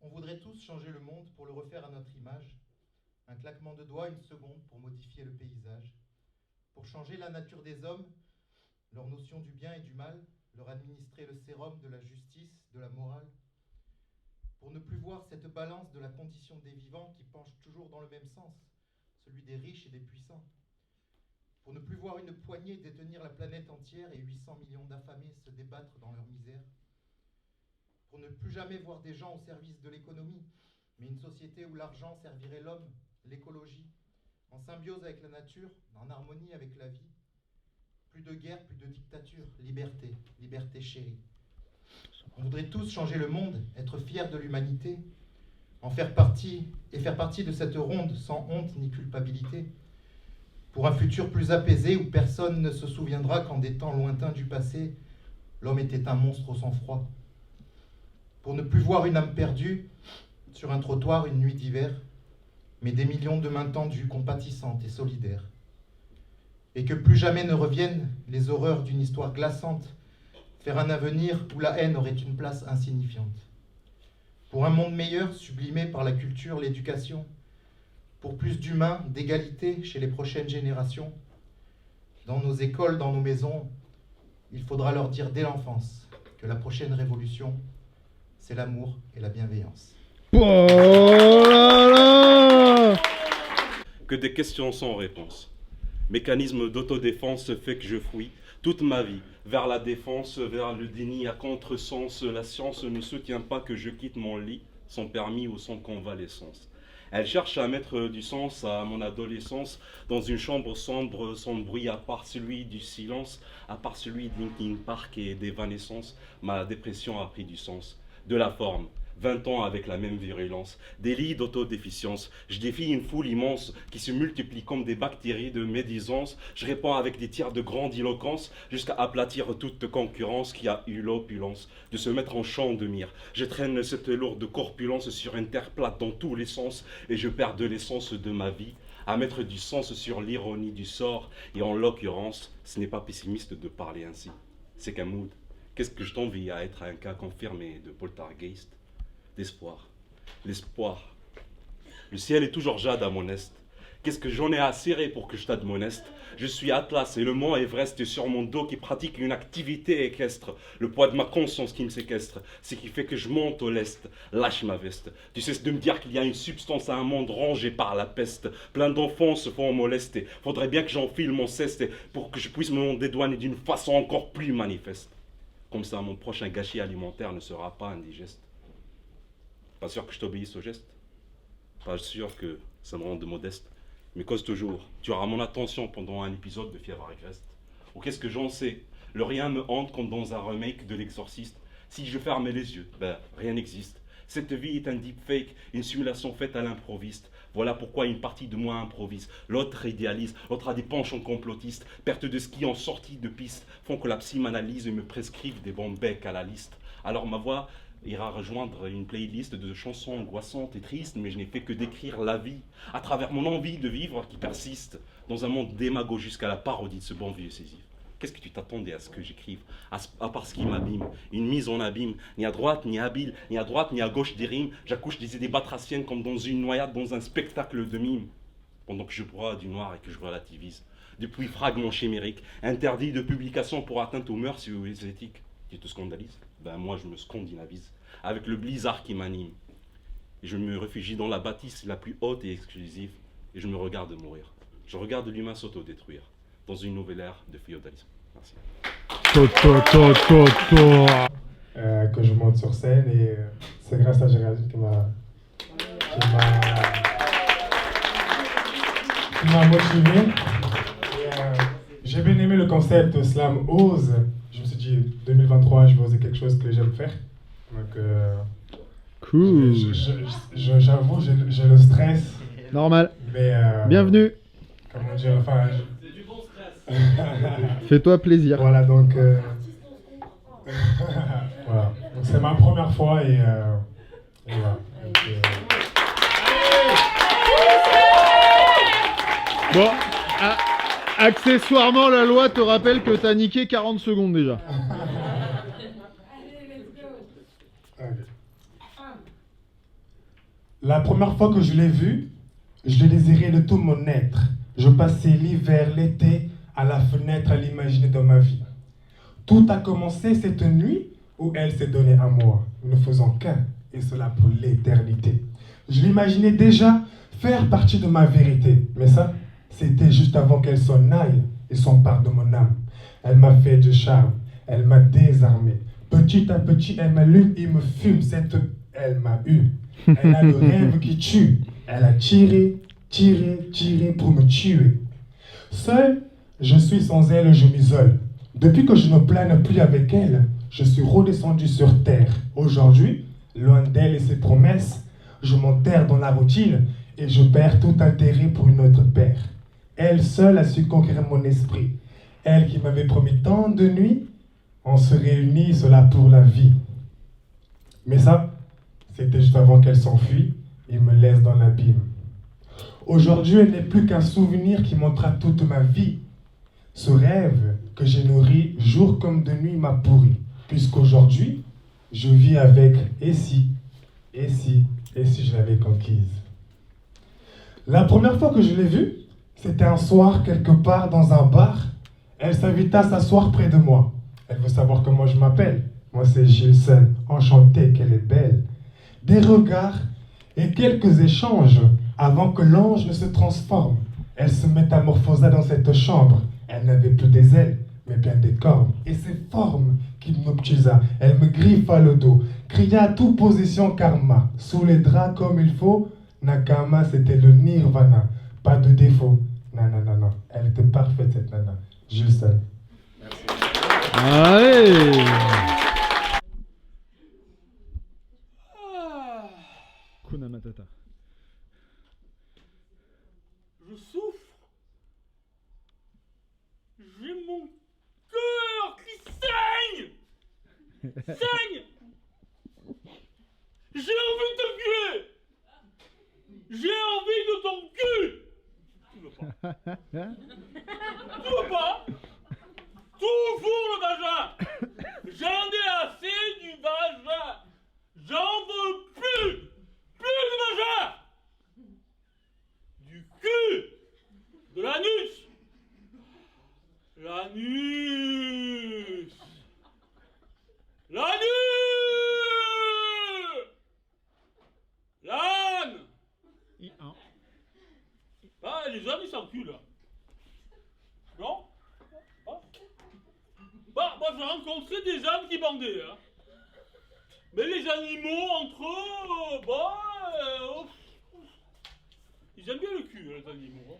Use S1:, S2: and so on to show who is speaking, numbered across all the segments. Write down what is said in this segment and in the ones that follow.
S1: On voudrait tous changer le monde pour le refaire à notre image. Un claquement de doigts, une seconde pour modifier le paysage. Pour changer la nature des hommes, leur notion du bien et du mal, leur administrer le sérum de la justice, de la morale. Pour ne plus voir cette balance de la condition des vivants qui penche toujours dans le même sens, celui des riches et des puissants. Pour ne plus voir une poignée détenir la planète entière et 800 millions d'affamés se débattre dans leur misère. Pour ne plus jamais voir des gens au service de l'économie, mais une société où l'argent servirait l'homme, l'écologie, en symbiose avec la nature, en harmonie avec la vie. Plus de guerre, plus de dictature, liberté, liberté chérie. On voudrait tous changer le monde, être fiers de l'humanité, en faire partie et faire partie de cette ronde sans honte ni culpabilité, pour un futur plus apaisé où personne ne se souviendra qu'en des temps lointains du passé, l'homme était un monstre au sang-froid. Pour ne plus voir une âme perdue sur un trottoir une nuit d'hiver, mais des millions de mains tendues, compatissantes et solidaires. Et que plus jamais ne reviennent les horreurs d'une histoire glaçante, faire un avenir où la haine aurait une place insignifiante. Pour un monde meilleur, sublimé par la culture, l'éducation, pour plus d'humains, d'égalité chez les prochaines générations. Dans nos écoles, dans nos maisons, il faudra leur dire dès l'enfance que la prochaine révolution, c'est l'amour et la bienveillance.
S2: Oh là là!
S3: Que des questions sans réponse. Mécanisme d'autodéfense fait que je fuis toute ma vie vers la défense, vers le déni à contresens. La science ne soutient pas que je quitte mon lit sans permis ou sans convalescence. Elle cherche à mettre du sens à mon adolescence dans une chambre sombre, sans bruit à part celui du silence, à part celui de Linkin Park et d'Evanescence. Ma dépression a pris du sens, de la forme. 20 ans avec la même virulence, délit d'autodéficience. Je défie une foule immense qui se multiplie comme des bactéries de médisance. Je réponds avec des tirs de grandiloquence jusqu'à aplatir toute concurrence qui a eu l'opulence de se mettre en champ de mire. Je traîne cette lourde corpulence sur une terre plate dans tous les sens et je perds de l'essence de ma vie à mettre du sens sur l'ironie du sort. Et en l'occurrence, ce n'est pas pessimiste de parler ainsi. C'est qu'un mood. Qu'est-ce que je t'envie à être un cas confirmé de poltergeist? D'espoir. L'espoir. Le ciel est toujours jade à mon est. Qu'est-ce que j'en ai à serrer pour que je t'admoneste? Je suis Atlas et le mont Everest est sur mon dos qui pratique une activité équestre. Le poids de ma conscience qui me séquestre, c'est qui fait que je monte au lest. Lâche ma veste. Tu cesses de me dire qu'il y a une substance à un monde rongé par la peste. Plein d'enfants se font molester. Faudrait bien que j'enfile mon ceste pour que je puisse me dédouaner d'une façon encore plus manifeste. Comme ça, mon prochain gâchis alimentaire ne sera pas indigeste. Pas sûr que je t'obéisse au geste. Pas sûr que ça me rende modeste. Mais cause toujours, tu auras mon attention pendant un épisode de Fièvre agreste. Ou qu'est-ce que j'en sais? Le rien me hante comme dans un remake de l'Exorciste. Si je fermais les yeux, rien n'existe. Cette vie est un deepfake, une simulation faite à l'improviste. Voilà pourquoi une partie de moi improvise, l'autre idéalise, l'autre a des penchants complotistes. Perte de ski en sortie de piste font que la psychanalyse me prescrive des bons becs à la liste. Alors ma voix ira rejoindre une playlist de chansons angoissantes et tristes, mais je n'ai fait que décrire la vie, à travers mon envie de vivre qui persiste, dans un monde démago jusqu'à la parodie de ce bon vieux Sisyphe. Qu'est-ce que tu t'attendais à ce que j'écrive, à part ce qui m'abîme, une mise en abîme, ni à droite, ni habile, ni à droite, ni à gauche des rimes, j'accouche des idées batraciennes comme dans une noyade, dans un spectacle de mime, pendant que je broie du noir et que je relativise. Depuis fragments chimériques, interdits de publication pour atteinte aux mœurs et aux éthiques. Tu te scandalises? Moi je me scandinavise, avec le blizzard qui m'anime. Et je me réfugie dans la bâtisse la plus haute et exclusive, et je me regarde mourir. Je regarde l'humain s'autodétruire, dans une nouvelle ère de féodalisme. Merci.
S4: Que je monte sur scène, et c'est grâce à Géraldine qui m'a motivé. Et, j'ai bien aimé le concept Slam Ose. Je me suis dit, 2023, je vais oser quelque chose que j'aime faire. Donc,
S2: cool.
S4: J'avoue, j'ai le stress.
S2: Normal.
S4: Mais,
S2: bienvenue.
S4: Comment dire, enfin...
S3: C'est du bon stress.
S2: Fais-toi plaisir.
S4: Voilà, donc... voilà. Donc, c'est ma première fois et voilà. Donc,
S2: Bon, accessoirement, la loi te rappelle que t'as niqué 40 secondes déjà.
S4: okay. La première fois que je l'ai vu, je l'ai désiré de tout mon être. Je passais l'hiver, l'été, à la fenêtre à l'imaginer dans ma vie. Tout a commencé cette nuit où elle s'est donnée à moi. Nous ne faisons qu'un, et cela pour l'éternité. Je l'imaginais déjà faire partie de ma vérité. Mais ça, c'était juste avant qu'elle s'en aille et s'empare de mon âme. Elle m'a fait du charme, elle m'a désarmé. Petit à petit, elle m'allume et me fume. Elle m'a eu. Elle a le rêve qui tue. Elle a tiré, tiré, tiré pour me tuer. Seul, je suis sans elle, je m'isole. Depuis que je ne plane plus avec elle, je suis redescendu sur terre. Aujourd'hui, loin d'elle et ses promesses, je m'enterre dans la routine et je perds tout intérêt pour une autre paire. Elle seule a su conquérir mon esprit. Elle qui m'avait promis tant de nuits, on se réunit, cela pour la vie. Mais ça, c'était juste avant qu'elle s'enfuit et me laisse dans l'abîme. Aujourd'hui, elle n'est plus qu'un souvenir qui montrera toute ma vie. Ce rêve que j'ai nourri jour comme de nuit m'a pourri, puisqu'aujourd'hui, je vis avec et si je l'avais conquise. La première fois que je l'ai vue, c'était un soir quelque part dans un bar. Elle s'invita à s'asseoir près de moi. Elle veut savoir comment je m'appelle. Moi c'est Gilson, enchanté qu'elle est belle. Des regards et quelques échanges avant que l'ange ne se transforme. Elle se métamorphosa dans cette chambre. Elle n'avait plus des ailes, mais bien des cornes. Et ses formes qui m'obtusa. Elle me griffa le dos, cria à toute position karma. Sous les draps comme il faut, Nakama c'était le nirvana. Pas de défaut. Non. Elle était parfaite cette nana. Gilson.
S2: Allez. Kuna Matata.
S5: Je souffre. J'ai mon cœur qui saigne. Saigne. J'ai envie de t'enculer. J'ai envie de ton cul. Tu veux pas? Tu veux pas? Toujours le vagin. J'en ai assez du vagin. J'en veux plus. Plus de vagin. Du cul. De l'anus. L'anus. L'anus. L'âne. Ah, les ânes ils s'enculent là. Non? Bah, moi j'ai rencontré des ânes qui bandaient, hein. Mais les animaux entre eux, ils aiment bien le cul, les animaux.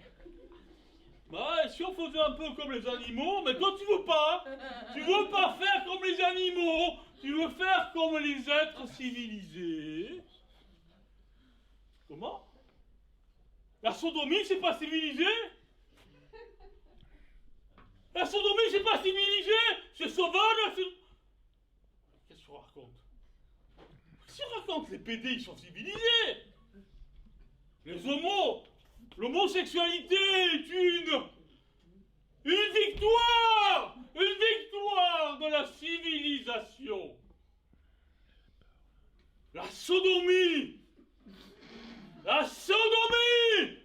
S5: Bah, si on faisait un peu comme les animaux, mais toi tu veux pas. Tu veux pas faire comme les animaux. Tu veux faire comme les êtres civilisés. Comment? La sodomie, c'est pas civilisé? La sodomie, c'est pas civilisé? C'est sauvage, c'est... Qu'est-ce qu'on raconte? Qu'est-ce qu'on raconte? Les PD, ils sont civilisés. Les homos, l'homosexualité est une victoire! Une victoire de la civilisation. La sodomie! La sodomie!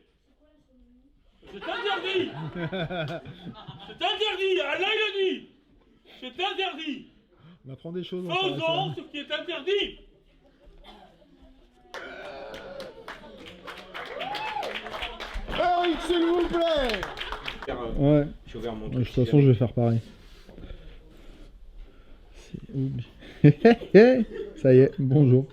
S5: C'est interdit! C'est interdit! Allah il a dit! C'est interdit!
S2: On apprend des choses.
S5: Faisons ce qui est interdit!
S2: Eric, s'il vous plaît! Ouais.
S3: J'ai ouvert mon
S2: De
S3: truc.
S2: toute façon, je vais faire pareil. C'est oublié. Ça y est, bonjour.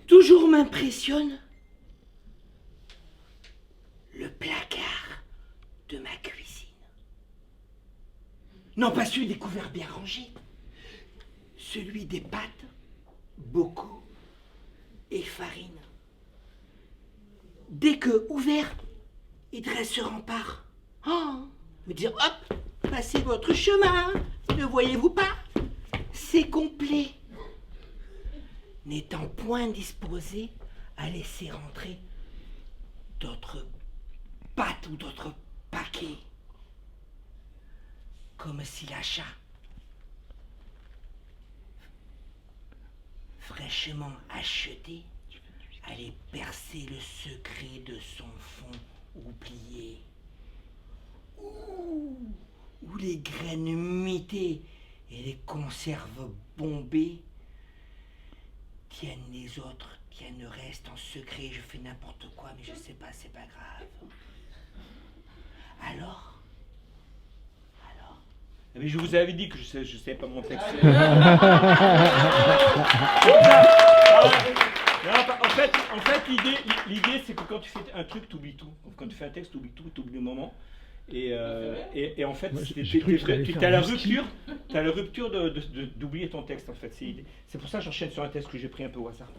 S6: Toujours m'impressionne le placard de ma cuisine. Non pas celui des couverts bien rangés, celui des pâtes, beaucoup, et farine. Dès que ouvert, il dresse ce rempart. Oh, me dire hop, passez votre chemin, ne voyez-vous pas? C'est complet. N'étant point disposé à laisser rentrer d'autres pâtes ou d'autres paquets. Comme si l'achat fraîchement acheté, allait percer le secret de son fond oublié. Où les graines mitées et les conserves bombées tiennent les autres, tiennent le reste en secret. Je fais n'importe quoi, mais je sais pas, c'est pas grave. Alors
S7: Mais je vous avais dit que je sais pas mon texte. En fait, l'idée, c'est que quand tu fais un truc, tu oublies tout. Quand tu fais un texte, tu oublies tout, tu oublies le moment. Et en fait, tu as la rupture, d'oublier ton texte. En fait, c'est pour ça que j'enchaîne sur un texte que j'ai pris un peu au hasard.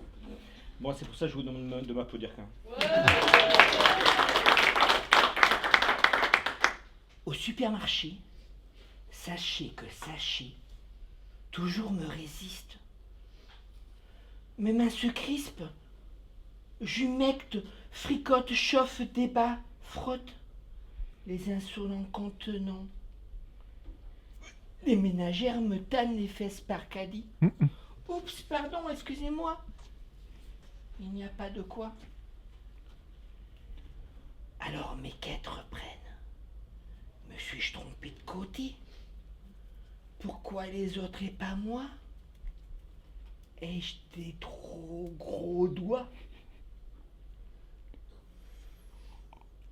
S7: Bon, c'est pour ça que je vous demande de m'applaudir quand même.
S6: Au supermarché, sachez que sachez toujours me résiste. Mes mains se crispent, j'humecte, fricote, chauffe, débat, frotte. Les insolents contenants. Les ménagères me tannent les fesses par caddie. Oups, pardon, excusez-moi. Il n'y a pas de quoi. Alors mes quêtes reprennent. Me suis-je trompé de côté? Pourquoi les autres et pas moi? Ai-je des trop gros doigts?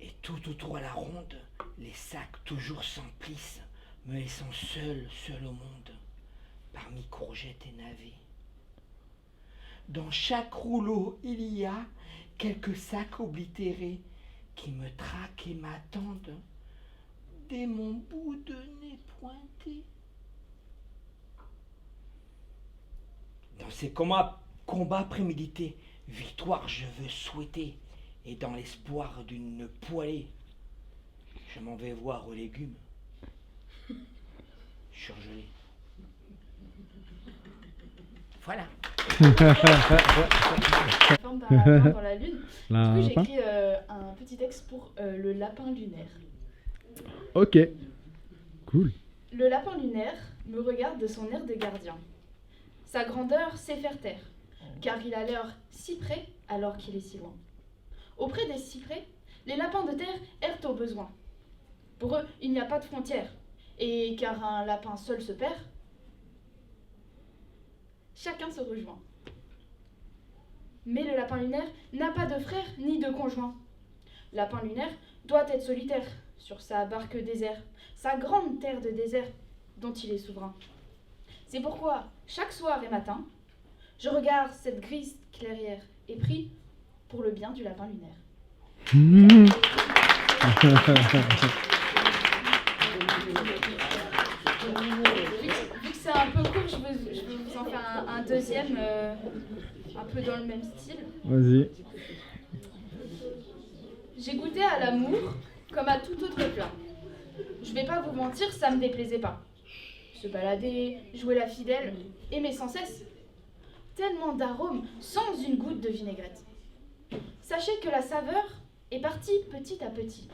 S6: Et tout autour à la ronde, les sacs toujours s'emplissent, me laissant seul au monde, parmi courgettes et navets. Dans chaque rouleau, il y a quelques sacs oblitérés qui me traquent et m'attendent dès mon bout de nez pointé. Dans ces combats prémédités, victoire je veux souhaiter, et dans l'espoir d'une poêlée, je m'en vais voir aux légumes surgelés. Voilà.
S8: La forme d'un lapin dans la lune. Du coup, j'ai écrit un petit texte pour le lapin lunaire.
S2: Ok. Cool.
S8: Le lapin lunaire me regarde de son air de gardien. Sa grandeur sait faire taire, car il a l'air si près alors qu'il est si loin. Auprès des cyprès, les lapins de terre errent au besoin. Pour eux, il n'y a pas de frontières, et car un lapin seul se perd, chacun se rejoint. Mais le lapin lunaire n'a pas de frère ni de conjoint. Lapin lunaire doit être solitaire sur sa barque désert, sa grande terre de désert dont il est souverain. C'est pourquoi, chaque soir et matin, je regarde cette grise clairière et prie pour le bien du lapin lunaire.
S2: Mmh.
S8: Vu que c'est un peu court, je veux vous en faire un deuxième, un peu dans le même style.
S2: Vas-y.
S8: J'ai goûté à l'amour comme à tout autre plat. Je vais pas vous mentir, ça me déplaisait pas. Se balader, jouer la fidèle, aimer sans cesse. Tellement d'arômes sans une goutte de vinaigrette. Sachez que la saveur est partie petit à petit.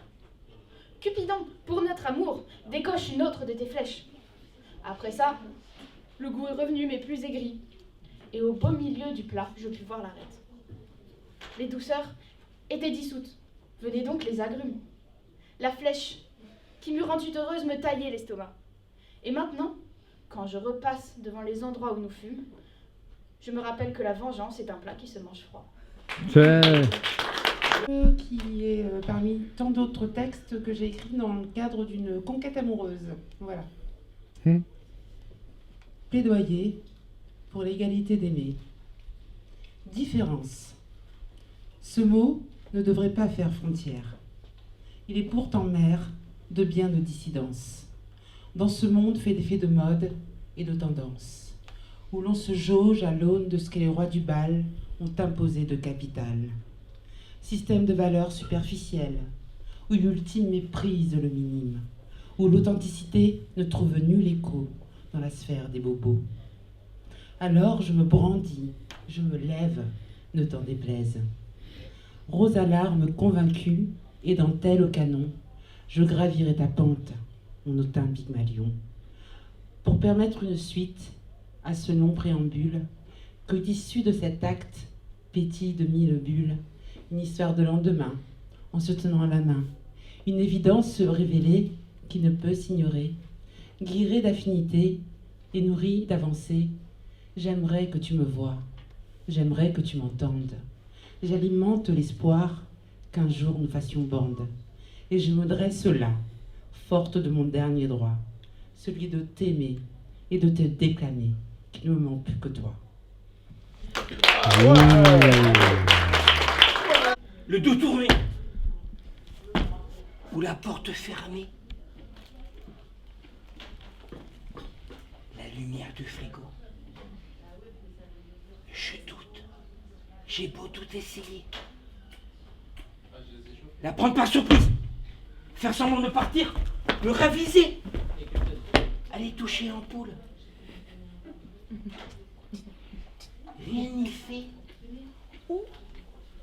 S8: Cupidon, pour notre amour, décoche une autre de tes flèches. Après ça, le goût est revenu mais plus aigri. Et au beau milieu du plat, je pus voir l'arête. Les douceurs étaient dissoutes. Venaient donc les agrumes. La flèche, qui m'eût rendue heureuse, me taillait l'estomac. Et maintenant, quand je repasse devant les endroits où nous fûmes, je me rappelle que la vengeance est un plat qui se mange froid.
S9: Qui est parmi tant d'autres textes que j'ai écrits dans le cadre d'une conquête amoureuse. Voilà. Plaidoyer pour l'égalité d'aimer. Différence. Ce mot ne devrait pas faire frontière. Il est pourtant mère de bien de dissidences. Dans ce monde fait d'effets de mode et de tendance, où l'on se jauge à l'aune de ce que les rois du bal ont imposé de capital. Système de valeurs superficielles, où l'ultime méprise le minime, où l'authenticité ne trouve nul écho dans la sphère des bobos. Alors je me brandis, je me lève, ne t'en déplaise. Rose à larmes convaincue et dentelle au canon, je gravirai ta pente, mon hautain Pygmalion, pour permettre une suite à ce long préambule que d'issue de cet acte pétille de mille bulles, une histoire de lendemain, en se tenant la main, une évidence révélée qui ne peut s'ignorer, guirée d'affinité et nourrie d'avancée. J'aimerais que tu me voies, j'aimerais que tu m'entendes. J'alimente l'espoir qu'un jour nous fassions bande, et je me dresse là, forte de mon dernier droit, celui de t'aimer et de te déclamer, qu'il ne me manque plus que toi.
S6: Le dos tourné, ou la porte fermée, la lumière du frigo. Je doute, j'ai beau tout essayer. La prendre par surprise, faire semblant de partir, me raviser, aller toucher en poule. Rien n'y fait,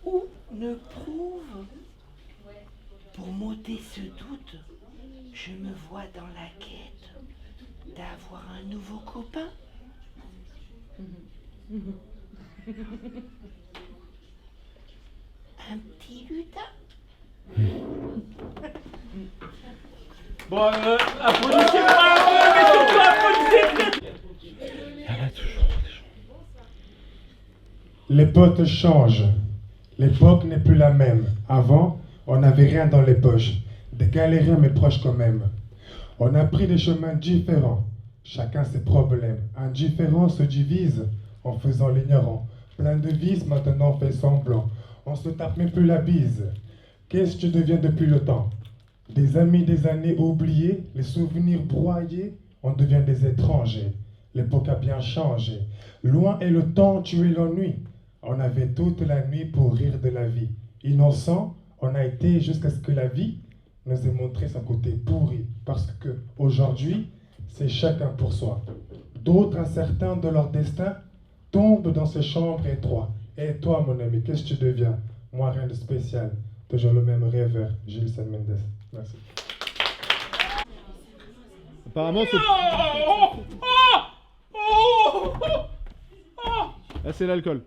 S6: ou ne prouve. Pour m'ôter ce doute, je me vois dans la quête d'avoir un nouveau copain. Un petit lutin.
S5: Bon, applaudissez-moi, mais surtout applaudissez.
S4: Les potes changent. L'époque n'est plus la même. Avant, on n'avait rien dans les poches. Des galériens mais proches quand même. On a pris des chemins différents. Chacun ses problèmes. Indifférents se divisent en faisant l'ignorant. Plein de vices, maintenant on fait semblant. On se tape même plus la bise. Qu'est-ce que tu deviens depuis le temps? Des amis des années oubliées, les souvenirs broyés, on devient des étrangers. L'époque a bien changé. Loin est le temps, tuer l'ennui. On avait toute la nuit pour rire de la vie. Innocent, on a été jusqu'à ce que la vie nous ait montré son côté pourri. Parce que aujourd'hui, c'est chacun pour soi. D'autres, incertains de leur destin, tombent dans ces chambres étroites. Et toi, mon ami, qu'est-ce que tu deviens? Moi, rien de spécial. Toujours le même rêveur, Gilles San Mendes. Merci.
S2: Apparemment, c'est... Ah, c'est l'alcool.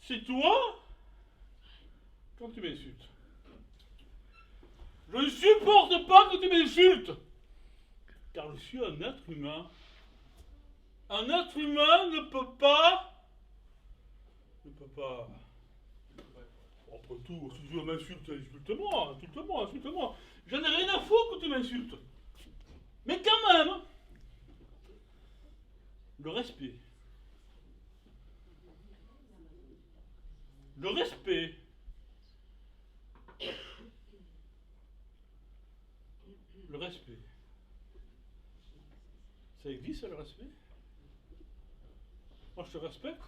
S5: C'est toi quand tu m'insultes. Je ne supporte pas que tu m'insultes. Car je suis un être humain. Un être humain ne peut pas... Après tout, si tu veux m'insulter, insulte-moi, insulte-moi, insulte-moi. J'en ai rien à foutre que tu m'insultes. Mais quand même, le respect. Le respect. Le respect. Ça existe, le respect? Moi, je te respecte.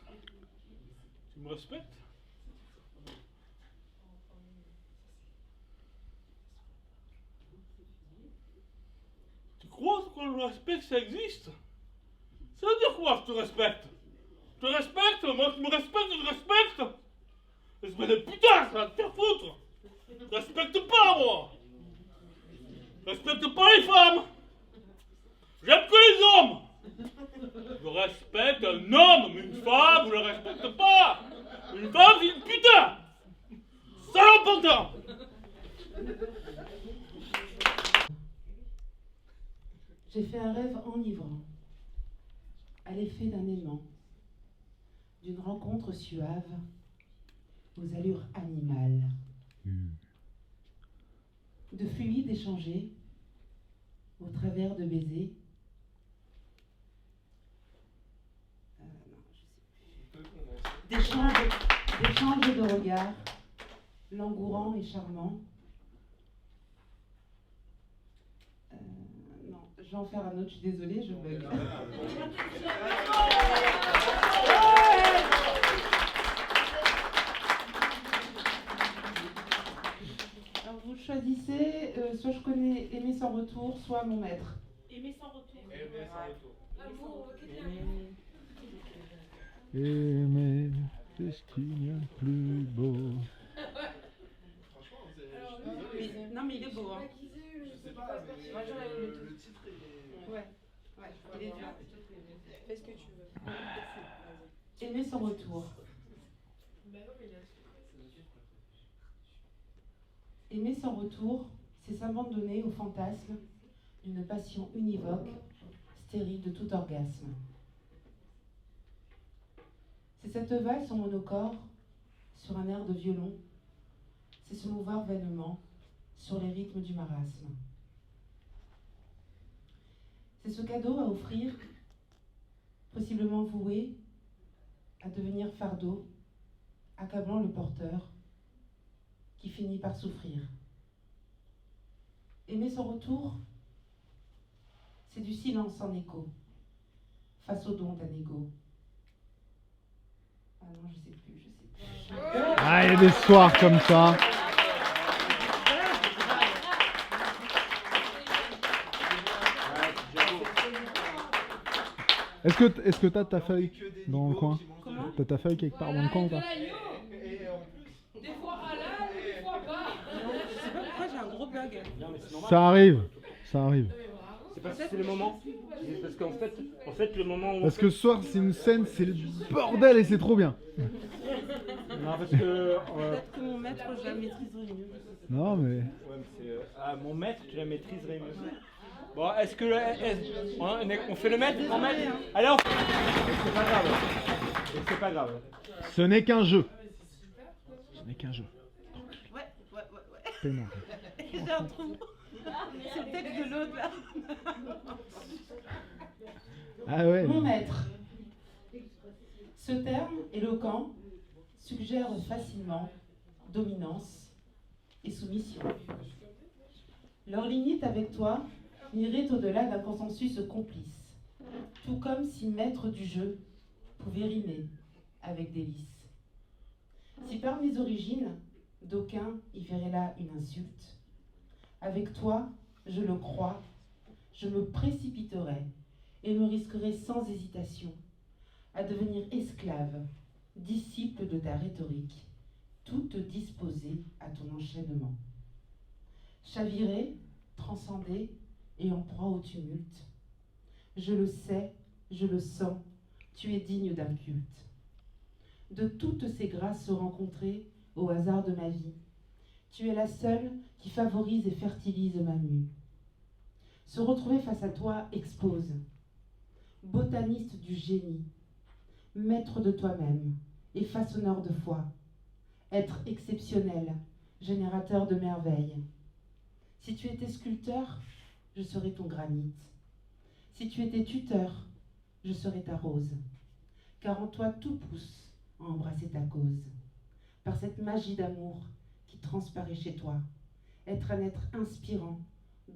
S5: Tu me respectes? Tu crois que le respect, ça existe? Ça veut dire quoi, je te respecte? Je te respecte? Moi, tu me respectes, je te respecte? Espèce de putain, ça va te faire foutre! Je respecte pas, moi! Je respecte pas les femmes! J'aime que les hommes! Je respecte un homme, mais une femme, je le respecte pas! Une femme, c'est une putain! Salope!
S9: J'ai fait un rêve enivrant, à l'effet d'un aimant, d'une rencontre suave, aux allures animales, de fluides échangés, au travers de baisers, d'échanges de regards, langourants et charmants. Non, je vais en faire un autre, je suis désolée, je bug. Alors vous choisissez, soit je connais Aimer sans retour, soit Mon maître.
S8: Aimer sans retour.
S5: Aimer sans retour.
S8: Amour,
S2: Aimer, destin plus beau.
S9: Non, mais il est beau, hein.
S10: Je sais pas, mais
S9: Moi, j'aurais aimé
S10: le titre est...
S9: Ouais, il est dur. Fais ce que tu veux. Aimer son retour. Aimer sans retour, c'est s'abandonner au fantasme d'une passion univoque, stérile de tout orgasme. C'est cette valse en monocorde sur un air de violon, c'est se mouvoir vainement sur les rythmes du marasme. C'est ce cadeau à offrir, possiblement voué à devenir fardeau, accablant le porteur, qui finit par souffrir. Aimer son retour, c'est du silence en écho, face au don d'un égo. Ah non, je sais plus.
S2: Ah, il y a des soirs comme ça. Est-ce que t'as ta feuille dans le coin? T'as ta feuille quelque part dans le coin ou pas?
S9: Des fois halal, des fois pas. Je sais pas pourquoi j'ai un gros bug.
S2: Ça arrive, ça arrive.
S7: C'est parce que c'est le moment. C'est parce qu'en fait, le moment où.
S2: Parce que ce soir, c'est une scène, c'est le bordel et c'est trop bien.
S7: Non, parce que.
S9: Peut-être que mon maître, je la maîtriserai mieux.
S2: Non, mais.
S7: Ouais, mais c'est. Mon maître, tu la maîtriserais mieux. Bon, est-ce que. On fait le maître? En maître? Allez, on fait. C'est pas grave. C'est pas grave.
S2: Ce n'est qu'un jeu. Ce n'est qu'un jeu.
S9: Ouais.
S2: Paiement.
S9: J'ai un trou. C'est le texte de l'autre là.
S2: Ah ouais.
S9: Mon maître. Ce terme éloquent suggère facilement dominance et soumission. Leur lignite avec toi irait au-delà d'un consensus complice, tout comme si maître du jeu pouvait rimer avec délice. Si par mes origines, d'aucuns y verraient là une insulte, avec toi, je le crois, je me précipiterai et me risquerai sans hésitation à devenir esclave, disciple de ta rhétorique, toute disposée à ton enchaînement. Chavirée, transcendée et en proie au tumulte, je le sais, je le sens, tu es digne d'un culte. De toutes ces grâces rencontrées au hasard de ma vie, tu es la seule qui favorise et fertilise ma mue. Se retrouver face à toi expose. Botaniste du génie, maître de toi-même et façonneur de foi, être exceptionnel, générateur de merveilles. Si tu étais sculpteur, je serais ton granit. Si tu étais tuteur, je serais ta rose. Car en toi tout pousse à embrasser ta cause. Par cette magie d'amour qui transparaît chez toi, être un être inspirant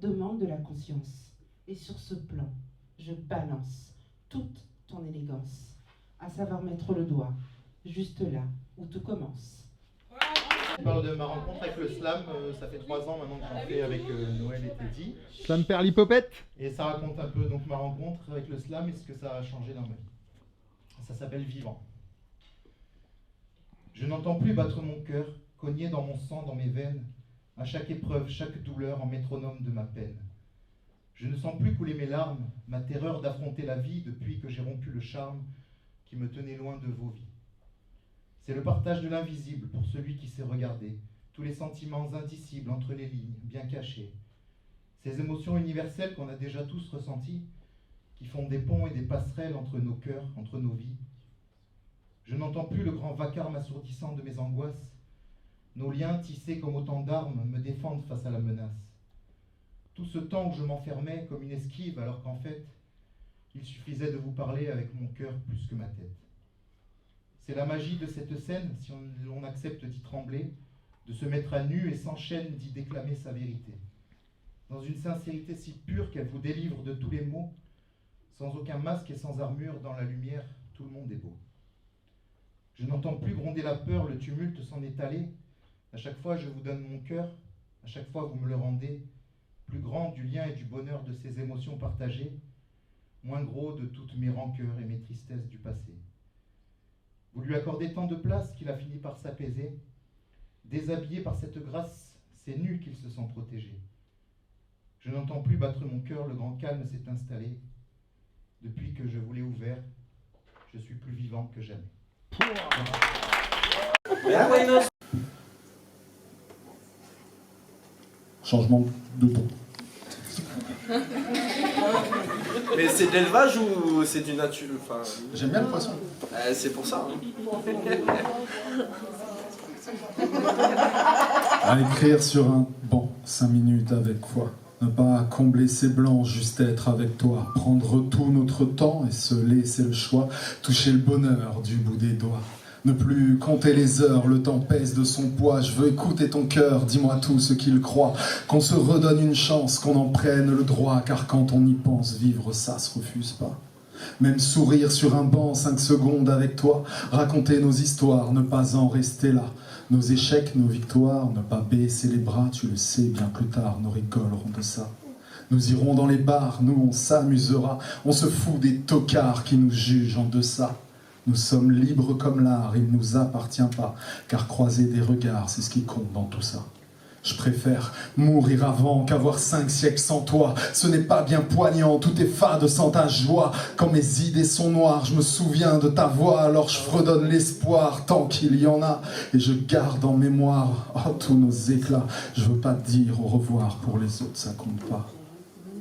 S9: demande de la conscience. Et sur ce plan, je balance toute ton élégance, à savoir mettre le doigt juste là où tout commence.
S1: Je parle de ma rencontre avec le slam, ça fait 3 ans maintenant que j'en fais avec Noël et Teddy.
S2: Slam Perlipopette.
S1: Et ça raconte un peu donc ma rencontre avec le slam et ce que ça a changé dans ma vie. Ça s'appelle Vivant. Je n'entends plus battre mon cœur, cogner dans mon sang, dans mes veines, à chaque épreuve, chaque douleur en métronome de ma peine. Je ne sens plus couler mes larmes, ma terreur d'affronter la vie depuis que j'ai rompu le charme qui me tenait loin de vos vies. C'est le partage de l'invisible pour celui qui sait regarder, tous les sentiments indicibles entre les lignes, bien cachés. Ces émotions universelles qu'on a déjà tous ressenties, qui font des ponts et des passerelles entre nos cœurs, entre nos vies. Je n'entends plus le grand vacarme assourdissant de mes angoisses. Nos liens tissés comme autant d'armes me défendent face à la menace. Tout ce temps où je m'enfermais comme une esquive alors qu'en fait, il suffisait de vous parler avec mon cœur plus que ma tête. C'est la magie de cette scène, si on accepte d'y trembler, de se mettre à nu et sans chaîne d'y déclamer sa vérité. Dans une sincérité si pure qu'elle vous délivre de tous les maux, sans aucun masque et sans armure, dans la lumière, tout le monde est beau. Je n'entends plus gronder la peur, le tumulte s'en est allé. À chaque fois, je vous donne mon cœur, à chaque fois, vous me le rendez, plus grand du lien et du bonheur de ces émotions partagées, moins gros de toutes mes rancœurs et mes tristesses du passé. Vous Vous lui accordez tant de place qu'il a fini par s'apaiser. Déshabillé par cette grâce, c'est nu qu'il se sent protégé. Je n'entends plus battre mon cœur, le grand calme s'est installé. Depuis que je vous l'ai ouvert, je suis plus vivant que jamais.
S11: Changement de ton.
S10: Mais c'est de l'élevage ou c'est du nature? Enfin...
S11: J'aime bien le poisson.
S10: C'est pour ça.
S11: À écrire sur un banc, 5 minutes avec foi. Ne pas combler ses blancs, juste être avec toi. Prendre tout notre temps et se laisser le choix. Toucher le bonheur du bout des doigts. Ne plus compter les heures, le temps pèse de son poids. Je veux écouter ton cœur, dis-moi tout ce qu'il croit. Qu'on se redonne une chance, qu'on en prenne le droit. Car quand on y pense, vivre ça se refuse pas. Même sourire sur un banc, 5 secondes avec toi. Raconter nos histoires, ne pas en rester là. Nos échecs, nos victoires, ne pas baisser les bras. Tu le sais, bien plus tard, nous rigolerons de ça. Nous irons dans les bars, nous on s'amusera. On se fout des tocards qui nous jugent en deçà. Nous sommes libres comme l'art, il ne nous appartient pas. Car croiser des regards, c'est ce qui compte dans tout ça. Je préfère mourir avant qu'avoir 5 siècles sans toi. Ce n'est pas bien poignant, tout est fade sans ta joie. Quand mes idées sont noires, je me souviens de ta voix. Alors je redonne l'espoir tant qu'il y en a. Et je garde en mémoire tous nos éclats. Je veux pas te dire au revoir, pour les autres ça compte pas.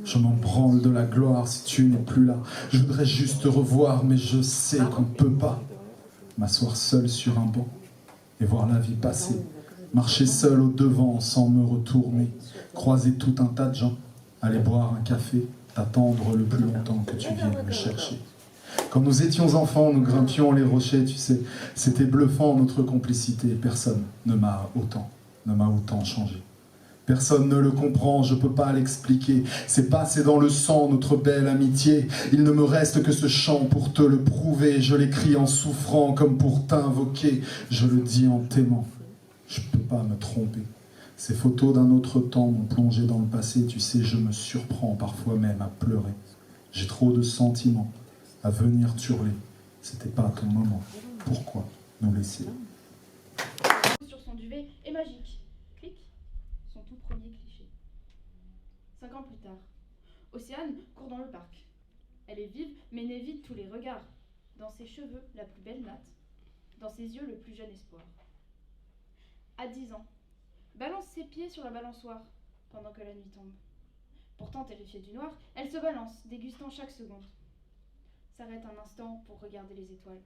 S11: Je m'en branle de la gloire si tu n'es plus là. Je voudrais juste te revoir, mais je sais qu'on ne peut pas. M'asseoir seul sur un banc et voir la vie passer. Marcher seul au devant sans me retourner. Croiser tout un tas de gens. Aller boire un café. T'attendre le plus longtemps que tu viennes me chercher. Quand nous étions enfants, nous grimpions les rochers, tu sais. C'était bluffant notre complicité. Personne ne m'a autant changé. Personne ne le comprend, je peux pas l'expliquer. C'est passé dans le sang, notre belle amitié. Il ne me reste que ce chant pour te le prouver. Je l'écris en souffrant comme pour t'invoquer. Je le dis en t'aimant. Je peux pas me tromper. Ces photos d'un autre temps m'ont plongé dans le passé. Tu sais, je me surprends parfois même à pleurer. J'ai trop de sentiments à venir t'hurler. C'était pas ton moment. Pourquoi nous laisser?
S8: Sur son duvet est magique. Clic. Son tout premier cliché. 5 ans plus tard, Océane court dans le parc. Elle est vive, mais n'évite tous les regards. Dans ses cheveux, la plus belle natte. Dans ses yeux, le plus jeune espoir. À 10 ans, balance ses pieds sur la balançoire pendant que la nuit tombe. Pourtant terrifiée du noir, elle se balance, dégustant chaque seconde. S'arrête un instant pour regarder les étoiles.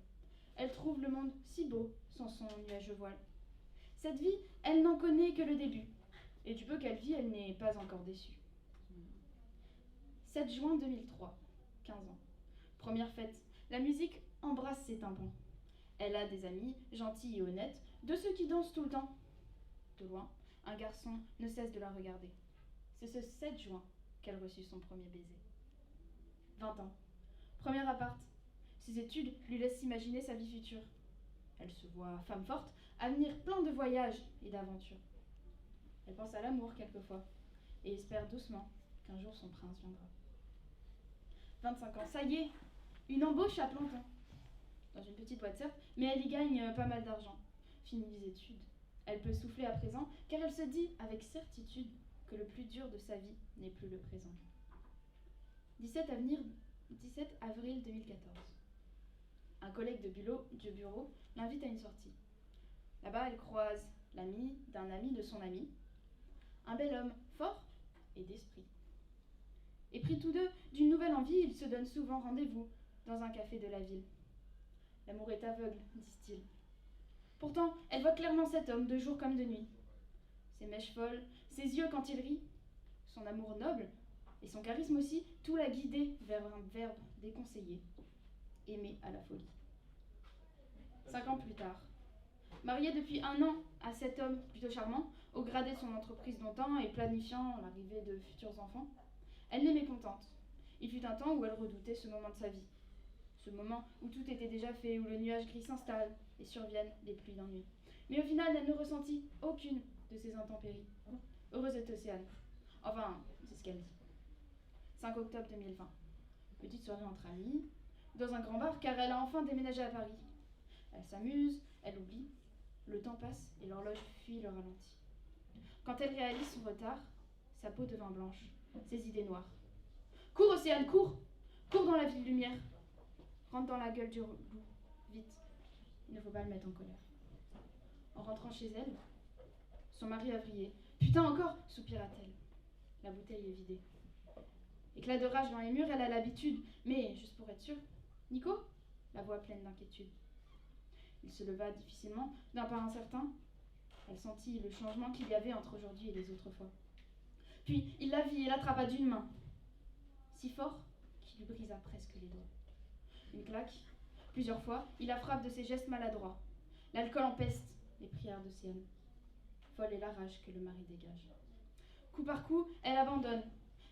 S8: Elle trouve le monde si beau sans son nuageux voile. Cette vie, elle n'en connaît que le début. Et du peu qu'elle vit, elle n'est pas encore déçue. 7 juin 2003, 15 ans. Première fête, la musique embrasse ses tympans. Elle a des amis, gentils et honnêtes, de ceux qui dansent tout le temps. De loin, un garçon ne cesse de la regarder. C'est ce 7 juin qu'elle reçut son premier baiser. 20 ans. Premier appart. Ses études lui laissent imaginer sa vie future. Elle se voit femme forte, avenir plein de voyages et d'aventures. Elle pense à l'amour quelquefois et espère doucement qu'un jour son prince viendra. 25 ans, ça y est, une embauche à plein temps. Dans une petite boîte certes, mais elle y gagne pas mal d'argent. Fini les études. Elle peut souffler à présent car elle se dit avec certitude que le plus dur de sa vie n'est plus le présent. 17 avril 2014. Un collègue de bureau l'invite à une sortie. Là-bas, elle croise l'ami d'un ami de son ami. Un bel homme, fort et d'esprit. Et pris tous deux d'une nouvelle envie, ils se donnent souvent rendez-vous dans un café de la ville. L'amour est aveugle, disent-ils. Pourtant, elle voit clairement cet homme de jour comme de nuit. Ses mèches folles, ses yeux quand il rit, son amour noble et son charisme aussi, tout l'a guidé vers un verbe déconseillé, aimer à la folie. 5 ans plus tard, mariée depuis 1 an à cet homme plutôt charmant, au gradé de son entreprise longtemps et planifiant l'arrivée de futurs enfants, elle n'est mécontente. Il fut un temps où elle redoutait ce moment de sa vie. Ce moment où tout était déjà fait, où le nuage gris s'installe et surviennent les pluies d'ennui. Mais au final, elle ne ressentit aucune de ces intempéries. Heureuse est Océane. Enfin, c'est ce qu'elle dit. 5 octobre 2020. Petite soirée entre amis, dans un grand bar, car elle a enfin déménagé à Paris. Elle s'amuse, elle oublie. Le temps passe et l'horloge fuit le ralenti. Quand elle réalise son retard, sa peau devint blanche, ses idées noires. Cours, Océane, cours! Cours dans la ville lumière. Rentre dans la gueule du loup, vite. Il ne faut pas le mettre en colère. En rentrant chez elle, son mari a vrillé. Putain encore, soupira-t-elle. La bouteille est vidée. Éclat de rage dans les murs, elle a l'habitude. Mais, juste pour être sûre, Nico? La voix pleine d'inquiétude. Il se leva difficilement, d'un pas incertain. Elle sentit le changement qu'il y avait entre aujourd'hui et les autres fois. Puis, il la vit et l'attrapa d'une main, si fort qu'il lui brisa presque les doigts. Une claque. Plusieurs fois, il la frappe de ses gestes maladroits. L'alcool empeste les prières d'Océane. Folle est la rage que le mari dégage. Coup par coup, elle abandonne.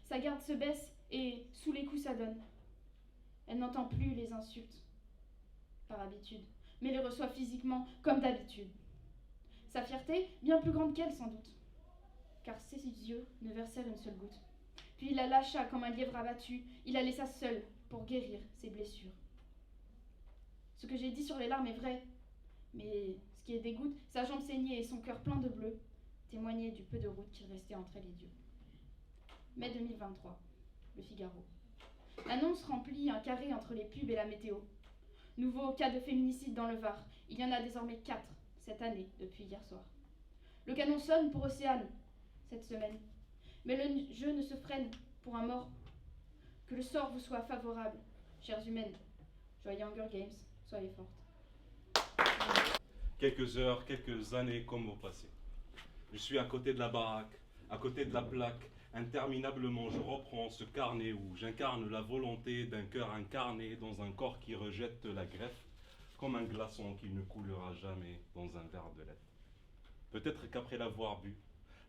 S8: Sa garde se baisse et, sous les coups, s'adonne. Elle n'entend plus les insultes, par habitude, mais les reçoit physiquement, comme d'habitude. Sa fierté, bien plus grande qu'elle, sans doute, car ses yeux ne versèrent une seule goutte. Puis il la lâcha comme un lièvre abattu, il la laissa seule pour guérir ses blessures. Ce que j'ai dit sur les larmes est vrai, mais ce qui est des gouttes, sa jambe saignée et son cœur plein de bleu, témoignaient du peu de route qu'il restait entre elle et Dieu. Mai 2023, Le Figaro. L'annonce remplit un carré entre les pubs et la météo. Nouveau cas de féminicide dans le Var. Il y en a désormais 4 cette année, depuis hier soir. Le canon sonne pour Océane, cette semaine. Mais le jeu ne se freine pour un mort. Que le sort vous soit favorable, chères humaines. Joyeux Hunger Games, soyez fortes.
S3: Quelques heures, quelques années comme au passé. Je suis à côté de la baraque, à côté de la plaque. Interminablement, je reprends ce carnet où j'incarne la volonté d'un cœur incarné dans un corps qui rejette la greffe, comme un glaçon qui ne coulera jamais dans un verre de lait. Peut-être qu'après l'avoir bu,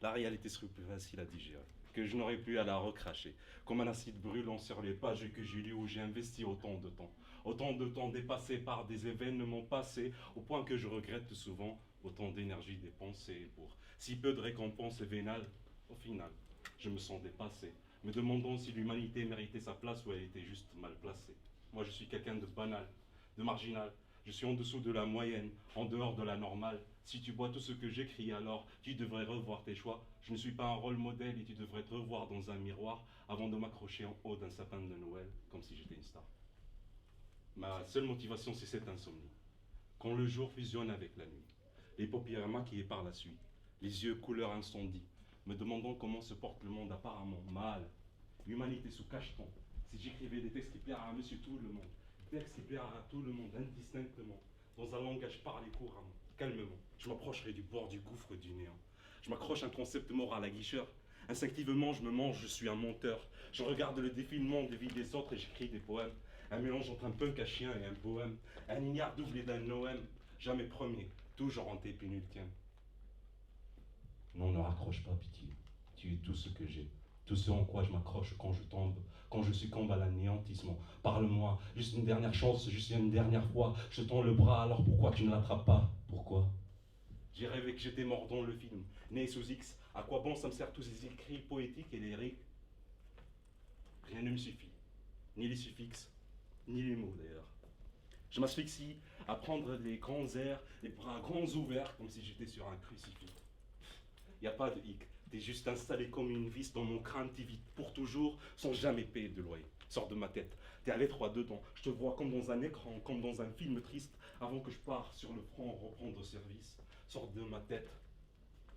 S3: la réalité serait plus facile à digérer, que je n'aurais plus à la recracher, comme un acide brûlant sur les pages que j'ai lues où j'ai investi autant de temps dépassé par des événements passés, au point que je regrette souvent autant d'énergie dépensée pour si peu de récompenses vénales. Au final, je me sens dépassé, me demandant si l'humanité méritait sa place ou elle était juste mal placée. Moi, je suis quelqu'un de banal, de marginal. Je suis en dessous de la moyenne, en dehors de la normale. Si tu bois tout ce que j'écris, alors tu devrais revoir tes choix. Je ne suis pas un rôle modèle et tu devrais te revoir dans un miroir avant de m'accrocher en haut d'un sapin de Noël, comme si j'étais une star. Ma seule motivation, c'est cette insomnie. Quand le jour fusionne avec la nuit, les paupières maquillées par la suite, les yeux couleur incendie, me demandant comment se porte le monde apparemment mal. L'humanité sous cacheton. Si j'écrivais des textes qui plairaient à monsieur tout le monde, des textes qui plairaient à tout le monde indistinctement, dans un langage parlé couramment, calmement, je m'approcherai du bord du gouffre du néant. Je m'accroche un concept moral à guicheur. Instinctivement, je me mange, je suis un menteur. Je regarde le défilement des vies des autres et j'écris des poèmes. Un mélange entre un punk à chien et un poème. Un ignare doublé d'un noème. Jamais premier, toujours en tes pénultième. Non, ne raccroche pas, pitié. Tu es tout ce que j'ai. Tout ce en quoi je m'accroche quand je tombe, quand je succombe à l'anéantissement. Parle-moi, juste une dernière chance, juste une dernière fois. Je tends le bras, alors pourquoi tu ne l'attrapes pas? Pourquoi? J'ai rêvé que j'étais mort dans le film, né sous X. À quoi bon ça me sert tous ces écrits poétiques et lyriques? Rien ne me suffit. Ni les suffixes, ni les mots d'ailleurs. Je m'asphyxie à prendre des grands airs, les bras grands ouverts, comme si j'étais sur un crucifix. Y a pas de hic, t'es juste installé comme une vis dans mon crâne, t'y vis pour toujours, sans jamais payer de loyer. Sors de ma tête, t'es à l'étroit dedans, je te vois comme dans un écran, comme dans un film triste, avant que je parte sur le front reprendre service. Sors de ma tête,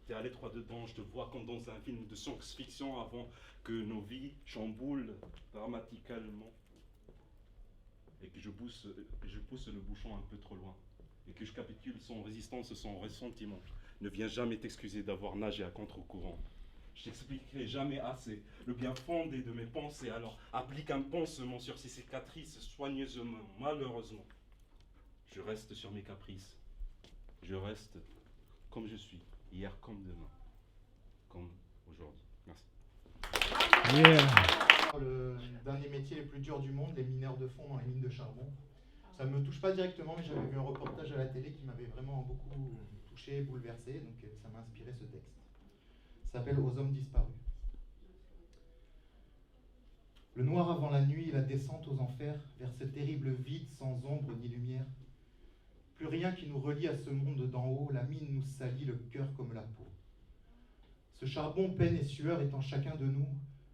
S3: t'es à l'étroit dedans, je te vois comme dans un film de science-fiction, avant que nos vies chamboulent dramatiquement. Et que je pousse le bouchon un peu trop loin, et que je capitule sans résistance, sans ressentiment. Ne viens jamais t'excuser d'avoir nagé à contre-courant. Je t'expliquerai jamais assez le bien fondé de mes pensées, alors applique un pansement sur ces cicatrices soigneusement, malheureusement. Je reste sur mes caprices. Je reste comme je suis, hier comme demain, comme aujourd'hui. Merci.
S1: Le dernier métier le plus dur du monde, les mineurs de fond dans les mines de charbon. Ça ne me touche pas directement, mais j'avais vu un reportage à la télé qui m'avait vraiment beaucoup touché, bouleversé, donc ça m'a inspiré ce texte. Ça s'appelle Aux hommes disparus. Le noir avant la nuit, la descente aux enfers, vers ce terrible vide sans ombre ni lumière. Plus Plus rien qui nous relie à ce monde d'en haut, la mine nous salit le cœur comme la peau. Ce charbon, peine et sueur est en chacun de nous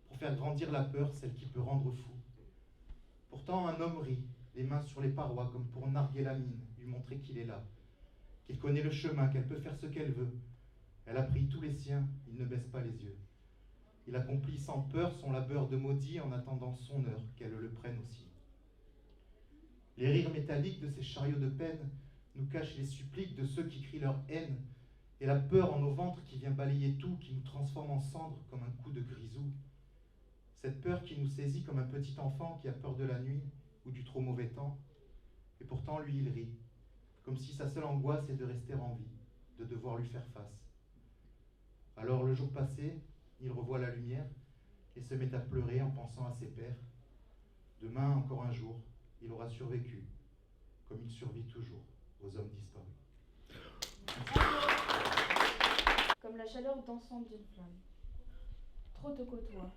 S1: pour faire grandir la peur, celle qui peut rendre fou. Pourtant un homme rit, les mains sur les parois, comme pour narguer la mine, lui montrer qu'il est là, qu'il connaît le chemin, qu'elle peut faire ce qu'elle veut. Elle a pris tous les siens, il ne baisse pas les yeux. Il accomplit sans peur son labeur de maudit en attendant son heure, qu'elle le prenne aussi. Les rires métalliques de ces chariots de peine nous cachent les suppliques de ceux qui crient leur haine, et la peur en nos ventres qui vient balayer tout, qui nous transforme en cendres comme un coup de grisou. Cette peur qui nous saisit comme un petit enfant qui a peur de la nuit ou du trop mauvais temps. Et pourtant, lui, il rit, comme si sa seule angoisse est de rester en vie, de devoir lui faire face. Alors, le jour passé, il revoit la lumière et se met à pleurer en pensant à ses pères. Demain, encore un jour, il aura survécu, comme il survit toujours aux hommes disparus.
S8: Comme la chaleur dansante d'une flamme. Trop te côtoie,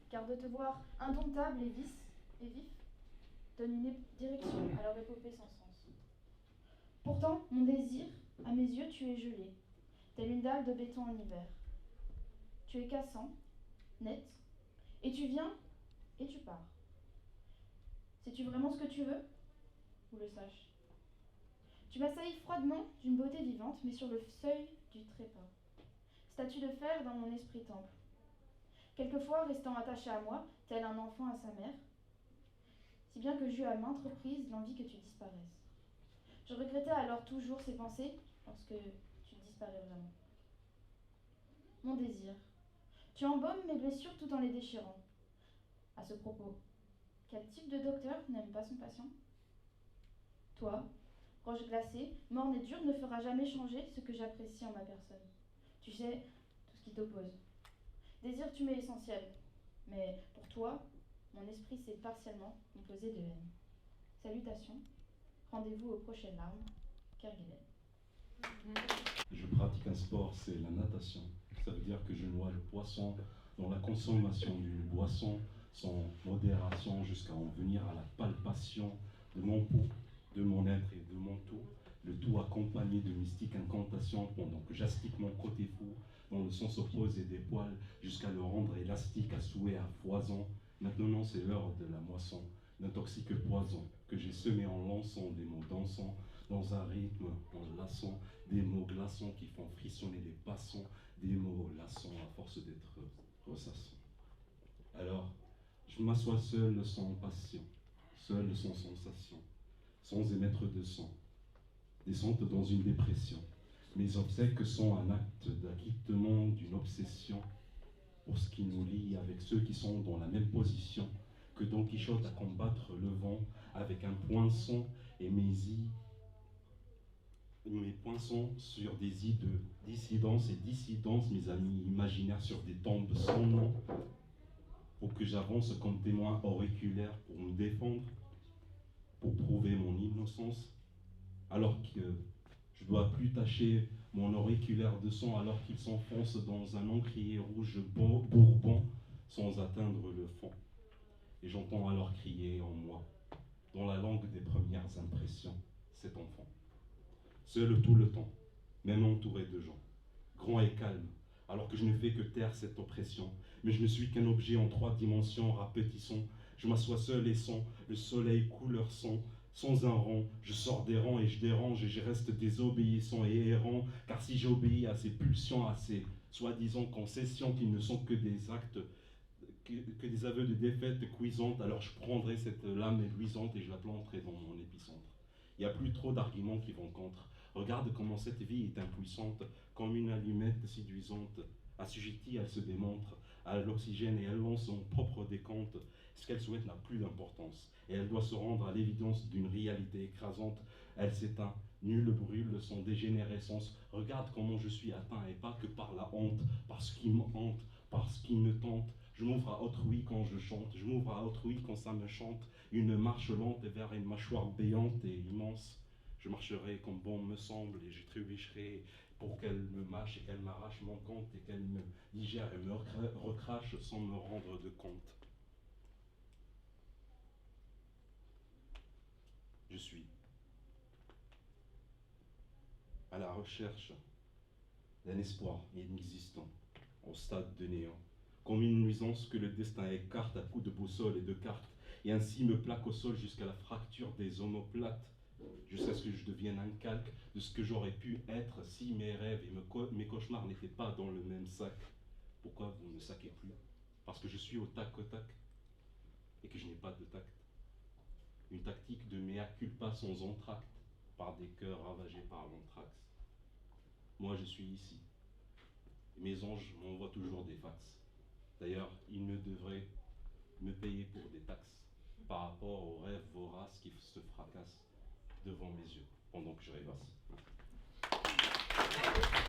S8: car de te voir indomptable et vif donne une direction à leur épopée sans sens. Pourtant, mon désir, à mes yeux, tu es gelé, telle une dalle de béton en hiver. Tu es cassant, net, et tu viens et tu pars. Sais-tu vraiment ce que tu veux? Ou le sache. Tu m'assaillis froidement d'une beauté vivante, mais sur le seuil du trépas. Statue de fer dans mon esprit temple. Quelquefois restant attaché à moi, tel un enfant à sa mère, si bien que j'eus à maintes reprises l'envie que tu disparaisses. Je regrettais alors toujours ces pensées lorsque tu disparais vraiment. Mon désir. Tu embaumes mes blessures tout en les déchirant. À ce propos, quel type de docteur n'aime pas son patient? Toi, roche glacée, morne et dure, ne fera jamais changer ce que j'apprécie en ma personne. Tu sais, tout ce qui t'oppose. Désir, tu m'es essentiel. Mais pour toi, mon esprit s'est partiellement composé de haine. Salutations. Rendez-vous aux prochaines larmes. Kerguelen.
S3: Je pratique un sport, c'est la natation. Ça veut dire que je noie le poisson dans la consommation d'une boisson sans modération jusqu'à en venir à la palpation de mon pouls, de mon être et de mon tout. Le tout accompagné de mystiques incantations pendant que j'astique mon côté fou dans le sens opposé des poils jusqu'à le rendre élastique à souhait à foison. Maintenant c'est l'heure de la moisson, d'un toxique poison que j'ai semé en lançant des mots dansants dans un rythme enlaçant, des mots glaçants qui font frissonner les passants, des mots lassants à force d'être ressassants. Alors, je m'assois seul sans passion, seul sans sensation, sans émettre de sang, descente dans une dépression. Mes obsèques sont un acte d'acquittement d'une obsession pour ce qui nous lie avec ceux qui sont dans la même position que Don Quichotte à combattre le vent avec un poinçon et mes poinçons sur des îles de dissidence et dissidence, mes amis imaginaires sur des tombes sans nom, pour que j'avance comme témoin auriculaire pour me défendre, pour prouver mon innocence, alors que je dois plus tacher mon auriculaire de sang alors qu'il s'enfonce dans un encrier rouge bourbon sans atteindre le fond. Et j'entends alors crier en moi, dans la langue des premières impressions, cet enfant. Seul tout le temps, même entouré de gens, grand et calme, alors que je ne fais que taire cette oppression. Mais je ne suis qu'un objet en 3 dimensions rapetissant. Je m'assois seul et sans le soleil couleur sang, sans un rang, je sors des rangs et je dérange et je reste désobéissant et errant, car si j'obéis à ces pulsions, à ces soi-disant concessions qui ne sont que des actes, que des aveux de défaite cuisante, alors je prendrai cette lame luisante et je la planterai dans mon épicentre. Il n'y a plus trop d'arguments qui vont contre. Regarde comment cette vie est impuissante, comme une allumette séduisante. Assujettie, elle se démontre à l'oxygène et elle lance son propre décompte. Ce qu'elle souhaite n'a plus d'importance et elle doit se rendre à l'évidence d'une réalité écrasante. Elle s'éteint, nul brûle son dégénérescence. Regarde comment je suis atteint et pas que par la honte, par ce qui me hante, par ce qui me tente. Je m'ouvre à autrui quand je chante, je m'ouvre à autrui quand ça me chante. Une marche lente vers une mâchoire béante et immense. Je marcherai comme bon me semble et je trébucherai pour qu'elle me mâche et qu'elle m'arrache mon compte et qu'elle me digère et me recrache sans me rendre de compte. Je suis. à la recherche d'un espoir inexistant, au stade de néant, comme une nuisance que le destin écarte à coups de boussole et de cartes, et ainsi me plaque au sol jusqu'à la fracture des omoplates, jusqu'à ce que je devienne un calque de ce que j'aurais pu être si mes rêves et mes cauchemars n'étaient pas dans le même sac. Pourquoi vous ne me saquez plus? Parce que je suis au tac et que je n'ai pas de tact. Une tactique de mea culpa sans entracte, par des cœurs ravagés par l'anthrax. Moi je suis ici. Et mes anges m'envoient toujours des fax. D'ailleurs, ils ne devraient me payer pour des taxes par rapport aux rêves voraces qui se fracassent devant mes yeux pendant que je rêvasse.